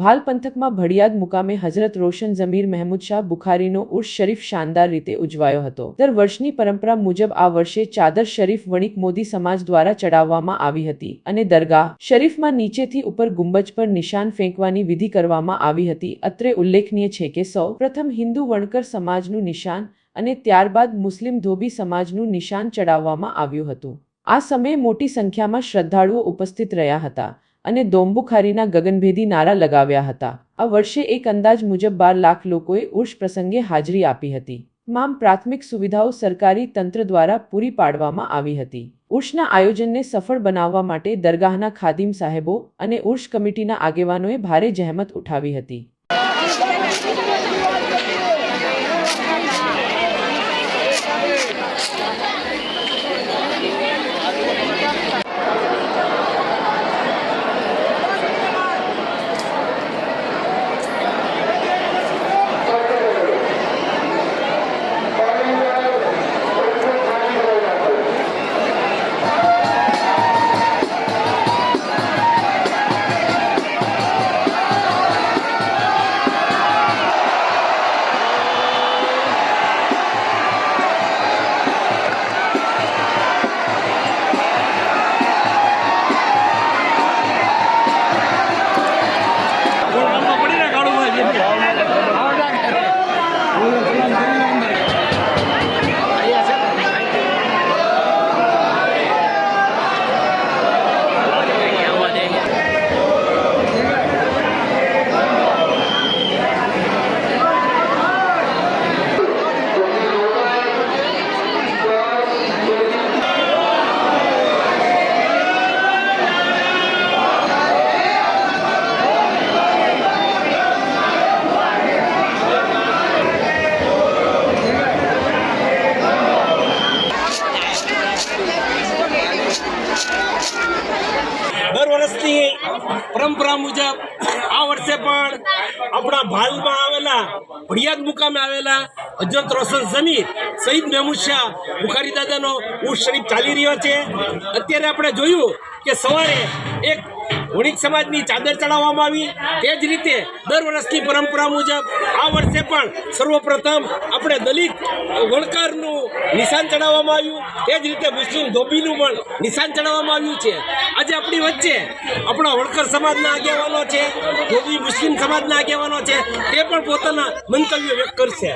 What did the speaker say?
ભાલ પંથકમાં ભડિયાદ મુકામે હઝરત રોશન ઝમીર મહેમૂદ શાહ બુખારીનો ઉર્સ શરીફ શાનદાર રીતે ઉજવાયો હતો। દર વર્ષની પરંપરા મુજબ આ વર્ષે ચાદર શરીફ વણિક મોદી સમાજ દ્વારા ચડાવવામાં આવી હતી અને દરગાહ શરીફમાં નીચેથી ઉપર ગુંબજ પર નિશાન ફેંકવાની વિધિ કરવામાં આવી હતી। અત્રે ઉલ્લેખનીય છે કે સૌ પ્રથમ હિન્દુ વણકર સમાજનું નિશાન અને ત્યારબાદ મુસ્લિમ ધોબી સમાજનું નિશાન ચડાવવામાં આવ્યું હતું। આ સમયે મોટી સંખ્યામાં શ્રદ્ધાળુઓ ઉપસ્થિત રહ્યા હતા અને દોમબુખારીના ગગનભેદી નારા લગાવ્યા હતા। આ વર્ષે એક અંદાજ મુજબ 12 લાખ લોકોએ ઉર્સ પ્રસંગે હાજરી આપી હતી। તમામ પ્રાથમિક સુવિધાઓ સરકારી તંત્ર દ્વારા પૂરી પાડવામાં આવી હતી। ઉર્સના આયોજનને સફળ બનાવવા માટે દરગાહના ખાદિમ સાહેબો અને ઉર્સ કમિટીના આગેવાનોએ ભારે જહેમત ઉઠાવી હતી। દર વર્ષની પરંપરા મુજબ આ વર્ષે પણ આપણા ભાલમાં આવેલા ભડિયાદ મુકામે આવેલા હઝરત રોશન ઝમીર શહીદ મહેમૂદ શાહ બુખારી દાદાનો ઉર્સ શરીફ ચાલી રહ્યો છે। અત્યારે આપણે જોયું કે સવારે એક વણિક સમાજની ચાદર ચડાવવામાં આવી। તે જ રીતે દર વર્ષની પરંપરા મુજબ આ વર્ષે પણ સર્વપ્રથમ આપણે દલિત વણકરનું નિશાન ચડાવવામાં આવ્યું। તે જ રીતે મુસ્લિમ ધોબીનું પણ નિશાન ચડાવવામાં આવ્યું છે। આજે આપણી વચ્ચે આપણા વણકર સમાજના આગેવાનો છે, ધોબી મુસ્લિમ સમાજના આગેવાનો છે, તે પણ પોતાના મંતવ્યો વ્યક્ત કરશે।